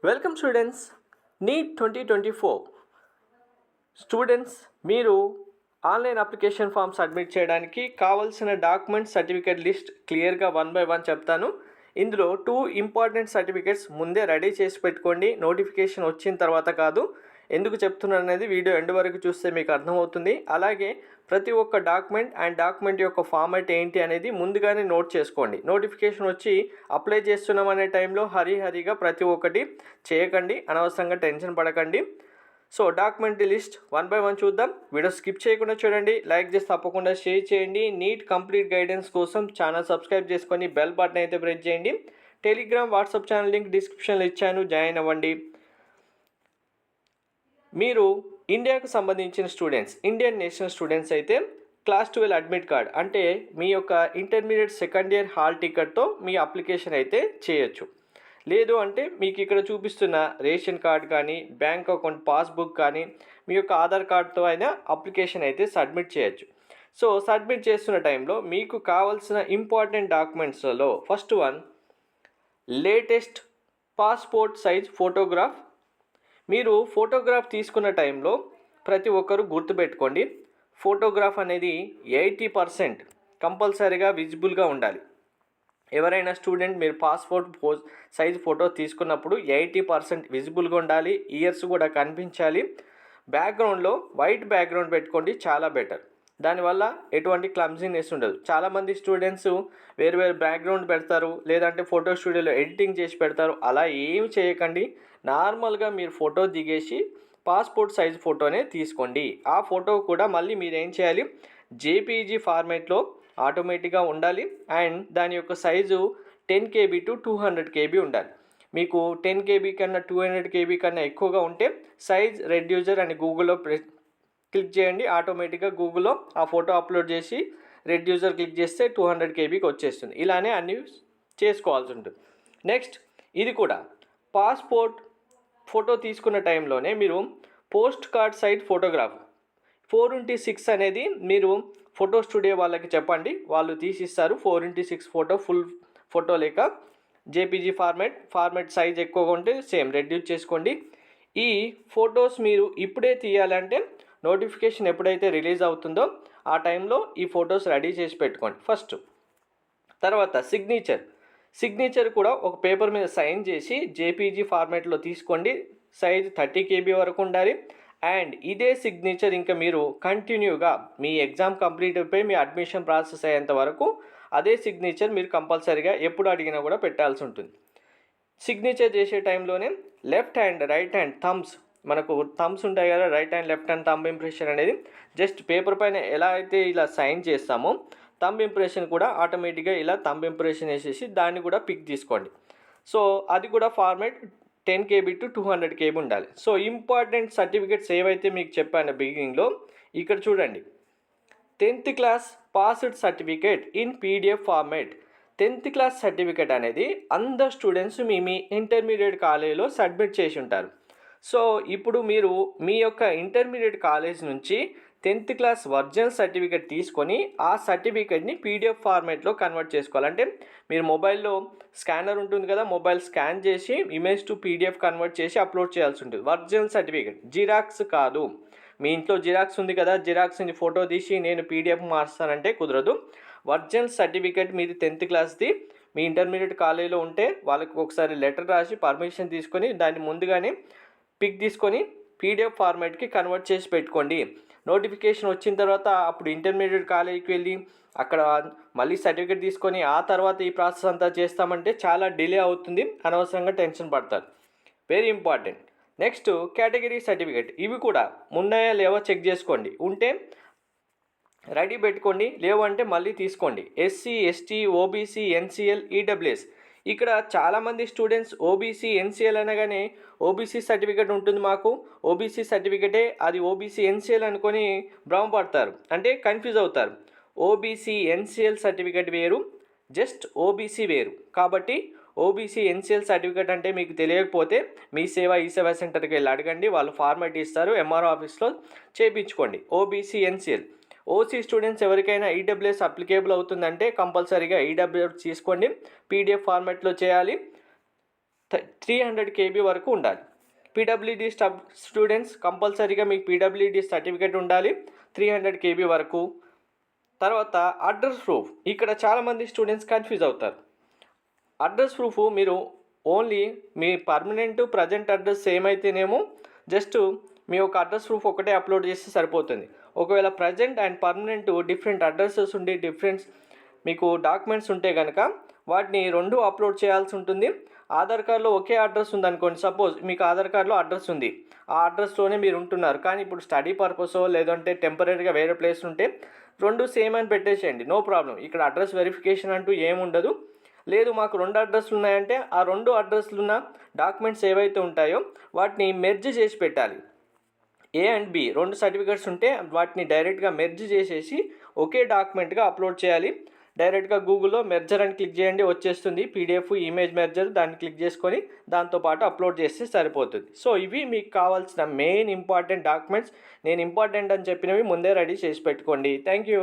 Welcome students. Neat 2024 students, మీరు online application form submit చేయడానికి కావాల్సిన డాక్యుమెంట్ సర్టిఫికేట్ లిస్ట్ క్లియర్గా 1 by 1 చెప్తాను. ఇందులో 2 ఇంపార్టెంట్ సర్టిఫికేట్స్ ముందే రెడీ చేసి పెట్టుకోండి, నోటిఫికేషన్ వచ్చిన తర్వాత కాదు. ఎందుకు చెప్తున్నాను అనేది వీడియో ఎండ్ వరకు చూస్తే మీకు అర్థమవుతుంది. అలాగే ప్రతి ఒక్క డాక్యుమెంట్ యొక్క ఫార్మాట్ ఏంటి అనేది ముందుగానే నోట్ చేసుకోండి. నోటిఫికేషన్ వచ్చి అప్లై చేస్తున్నాం అనే టైంలో హరీగా ప్రతి ఒక్కటి చేయకండి, అనవసరంగా టెన్షన్ పడకండి. సో డాక్యుమెంట్ లిస్ట్ 1 by 1 చూద్దాం. వీడియో స్కిప్ చేయకుండా చూడండి, లైక్ చేసి తప్పకుండా షేర్ చేయండి. నీట్ కంప్లీట్ గైడెన్స్ కోసం ఛానల్ సబ్స్క్రైబ్ చేసుకొని బెల్ బటన్ అయితే ప్రెస్ చేయండి. టెలిగ్రామ్, వాట్సాప్ ఛానల్ లింక్ డిస్క్రిప్షన్లో ఇచ్చాను, జాయిన్ అవ్వండి. మీరు ఇండియాకు సంబంధించిన స్టూడెంట్స్, ఇండియన్ నేషనల్ స్టూడెంట్స్ అయితే క్లాస్ 12 అడ్మిట్ కార్డ్ అంటే మీ యొక్క ఇంటర్మీడియట్ సెకండ్ ఇయర్ హాల్ టికెట్తో మీ అప్లికేషన్ అయితే చేయొచ్చు. లేదు అంటే మీకు ఇక్కడ చూపిస్తున్న రేషన్ కార్డ్ కానీ, బ్యాంక్ అకౌంట్ పాస్బుక్ కానీ, మీ యొక్క ఆధార్ కార్డ్తో అయినా అప్లికేషన్ అయితే సబ్మిట్ చేయొచ్చు. సో సబ్మిట్ చేస్తున్న టైంలో మీకు కావాల్సిన ఇంపార్టెంట్ డాక్యుమెంట్స్లలో first one latest passport size photograph. మీరు ఫోటోగ్రాఫ్ తీసుకున్న టైంలో ప్రతి ఒక్కరూ గుర్తుపెట్టుకోండి, ఫోటోగ్రాఫ్ అనేది 80% కంపల్సరీగా విజిబుల్గా ఉండాలి. ఎవరైనా స్టూడెంట్ మీరు పాస్పోర్ట్ సైజ్ ఫోటో తీసుకున్నప్పుడు 80% విజిబుల్గా ఉండాలి, ఇయర్స్ కూడా కనిపించాలి. బ్యాక్గ్రౌండ్లో వైట్ బ్యాక్గ్రౌండ్ పెట్టుకోండి, చాలా బెటర్. దానివల్ల ఎటువంటి క్లమ్జీనెస్ ఉండదు. చాలామంది స్టూడెంట్స్ వేరు బ్యాక్గ్రౌండ్ పెడతారు, లేదంటే ఫోటో స్టూడియోలో ఎడిటింగ్ చేసి పెడతారు. అలా ఏం చేయకండి, నార్మల్గా మీరు ఫోటో దిగేసి పాస్పోర్ట్ సైజ్ ఫోటోనే తీసుకోండి. ఆ ఫోటో కూడా మళ్ళీ మీరు ఏం చేయాలి, జేపీజీ ఫార్మేట్లో ఆటోమేటిక్గా ఉండాలి. అండ్ దాని యొక్క సైజు 10 KB to 200 KB ఉండాలి. మీకు 10 KB కన్నా 200 KB కన్నా ఎక్కువగా ఉంటే సైజ్ రెడ్యూసర్ అని గూగుల్లో క్లిక్ చేయండి. ఆటోమేటిక్గా గూగుల్లో ఆ ఫోటో అప్లోడ్ చేసి రెడ్యూసర్ క్లిక్ చేస్తే 200 KBకి వచ్చేస్తుంది. ఇలానే అన్నీ చేసుకోవాల్సి ఉంటుంది. నెక్స్ట్ ఇది కూడా పాస్పోర్ట్ ఫోటో తీసుకున్న టైంలోనే మీరు post card size photograph 4x6 అనేది మీరు ఫోటో స్టూడియో వాళ్ళకి చెప్పండి, వాళ్ళు తీసిస్తారు. 4x6 ఫోటో ఫుల్ ఫోటో లేక జేపీజీ ఫార్మాట్ సైజ్ ఎక్కువగా ఉంటే సేమ్ రెడ్యూస్ చేసుకోండి. ఈ ఫొటోస్ మీరు ఇప్పుడే తీయాలంటే నోటిఫికేషన్ ఎప్పుడైతే రిలీజ్ అవుతుందో ఆ టైంలో ఈ ఫొటోస్ రెడీ చేసి పెట్టుకోండి ఫస్ట్. తర్వాత సిగ్నేచర్ కూడా ఒక పేపర్ మీద సైన్ చేసి జేపీజీ ఫార్మాట్లో తీసుకోండి. సైజ్ 30 KB వరకు ఉండాలి. అండ్ ఇదే సిగ్నేచర్ ఇంకా మీరు కంటిన్యూగా మీ ఎగ్జామ్ కంప్లీట్ అయిపోయి మీ అడ్మిషన్ ప్రాసెస్ అయ్యేంత వరకు అదే సిగ్నేచర్ మీరు కంపల్సరీగా ఎప్పుడు అడిగినా కూడా పెట్టాల్సి ఉంటుంది. సిగ్నేచర్ చేసే టైంలోనే left hand, right hand thumbs, మనకు థమ్స్ ఉంటాయి కదా, right hand left hand thumb impression అనేది జస్ట్ పేపర్ పైన ఎలా అయితే ఇలా సైన్ చేస్తామో థంబ్ ఇంప్రెషన్ కూడా ఆటోమేటిక్గా ఇలా థంబ్ ఇంప్రెషన్ వేసేసి దాన్ని కూడా పిక్ తీసుకోండి. సో అది కూడా ఫార్మాట్ 10 KB to 200 KB ఉండాలి. సో ఇంపార్టెంట్ సర్టిఫికేట్స్ ఏవైతే మీకు చెప్పాను బిగినింగ్లో, ఇక్కడ చూడండి. 10th class passed certificate in PDF format. 10th class certificate అనేది అందరు స్టూడెంట్స్ మీ ఇంటర్మీడియట్ కాలేజీలో సబ్మిట్ చేసి ఉంటారు. సో ఇప్పుడు మీరు మీ యొక్క ఇంటర్మీడియట్ కాలేజ్ నుంచి 10th క్లాస్ ఒరిజినల్ సర్టిఫికేట్ తీసుకొని ఆ సర్టిఫికేట్ని PDF ఫార్మాట్లో కన్వర్ట్ చేసుకోవాలంటే మీరు మొబైల్లో స్కానర్ ఉంటుంది కదా, మొబైల్ స్కాన్ చేసి ఇమేజ్ టు PDF కన్వర్ట్ చేసి అప్లోడ్ చేయాల్సి ఉంటుంది. ఒరిజినల్ సర్టిఫికేట్, జిరాక్స్ కాదు. మీ ఇంట్లో జిరాక్స్ ఉంది కదా, జిరాక్స్ని ఫోటో తీసి నేను PDF మార్స్తానంటే కుదరదు. ఒరిజినల్ సర్టిఫికేట్ మీది 10th క్లాస్ది మీ ఇంటర్మీడియట్ కాలేజీలో ఉంటే వాళ్ళకి ఒకసారి లెటర్ రాసి పర్మిషన్ తీసుకొని దాన్ని ముందుగానే పిక్ తీసుకొని PDF ఫార్మాట్కి కన్వర్ట్ చేసి పెట్టుకోండి. నోటిఫికేషన్ వచ్చిన తర్వాత అప్పుడు ఇంటర్మీడియట్ కాలేజీకి వెళ్ళి అక్కడ మళ్ళీ సర్టిఫికేట్ తీసుకొని ఆ తర్వాత ఈ ప్రాసెస్ అంతా చేస్తామంటే చాలా డిలే అవుతుంది, అనవసరంగా టెన్షన్ పడతారు. Very important. Next category certificate. ఇవి కూడా ఉన్నాయా లేవో చెక్ చేసుకోండి, ఉంటే రెడీ పెట్టుకోండి, లేవు అంటే మళ్ళీ తీసుకోండి. SC, ST, OBC, NCL, EWS. ఇక్కడ చాలామంది స్టూడెంట్స్ ఓబీసీ ఎన్సిఎల్ అనగానే ఓబీసీ సర్టిఫికేట్ ఉంటుంది మాకు, ఓబీసీ సర్టిఫికేటే అది ఓబీసీ ఎన్సిఎల్ అనుకొని భ్రమపడతారు, అంటే కన్ఫ్యూజ్ అవుతారు. ఓబీసీ ఎన్సిఎల్ సర్టిఫికేట్ వేరు, జస్ట్ ఓబీసీ వేరు. కాబట్టి ఓబీసీ ఎన్సిఎల్ సర్టిఫికేట్ అంటే మీకు తెలియకపోతే మీ ఈ సేవా సెంటర్కి వెళ్ళి అడగండి, వాళ్ళు ఫార్మాట్ ఇస్తారు, ఎంఆర్ఓ ఆఫీస్లో చేయించుకోండి. OBC NCL. ఓసీ స్టూడెంట్స్ ఎవరికైనా ఈడబ్ల్యూఎస్ అప్లికేబుల్ అవుతుందంటే కంపల్సరీగా ఈడబ్ల్యూఎస్ తీసుకోండి, PDF ఫార్మాట్లో చేయాలి. 300 కేబీ వరకు ఉండాలి. పీడబ్ల్యూడీ స్టూడెంట్స్ కంపల్సరీగా మీకు పీడబ్ల్యూడీ సర్టిఫికేట్ ఉండాలి 300 కేబీ వరకు. తర్వాత అడ్రస్ ప్రూఫ్, ఇక్కడ చాలామంది స్టూడెంట్స్ కన్ఫ్యూజ్ అవుతారు. అడ్రస్ ప్రూఫ్ మీరు ఓన్లీ మీ పర్మనెంట్ ప్రజెంట్ అడ్రస్ సేమ్ అయితేనేమో జస్ట్ మీ యొక్క అడ్రస్ ప్రూఫ్ ఒకటే అప్లోడ్ చేస్తే సరిపోతుంది. ఒకవేళ present and permanent different addresses ఉండి డిఫరెంట్ మీకు డాక్యుమెంట్స్ ఉంటే కనుక వాటిని రెండు అప్లోడ్ చేయాల్సి ఉంటుంది. ఆధార్ కార్డులో ఒకే అడ్రస్ ఉందనుకోండి, సపోజ్ మీకు ఆధార్ కార్డులో అడ్రస్ ఉంది, ఆ అడ్రస్లోనే మీరు ఉంటున్నారు, కానీ ఇప్పుడు స్టడీ పర్పసో లేదంటే టెంపరీగా వేరే ప్లేస్ ఉంటే రెండు సేమ్ అని పెట్టేసేయండి, నో ప్రాబ్లం. ఇక్కడ అడ్రస్ వెరిఫికేషన్ అంటూ ఏముండదు. లేదు మాకు రెండు అడ్రస్లు ఉన్నాయంటే ఆ రెండు అడ్రస్లు ఉన్న డాక్యుమెంట్స్ ఏవైతే ఉంటాయో వాటిని మెర్జ్ చేసి పెట్టాలి. ఏ అండ్ బి రెండు సర్టిఫికేట్స్ ఉంటే వాటిని డైరెక్ట్గా మెర్జ్ చేసేసి ఒకే డాక్యుమెంట్గా అప్లోడ్ చేయాలి. డైరెక్ట్గా గూగుల్లో మెర్జర్ అని క్లిక్ చేయండి, వచ్చేస్తుంది పీడిఎఫ్ ఇమేజ్ మెర్జర్, దాన్ని క్లిక్ చేసుకొని దాంతోపాటు అప్లోడ్ చేస్తే సరిపోతుంది. సో ఇవి మీకు కావాల్సిన మెయిన్ ఇంపార్టెంట్ డాక్యుమెంట్స్. నేను ఇంపార్టెంట్ అని చెప్పినవి ముందే రెడీ చేసి పెట్టుకోండి. Thank you.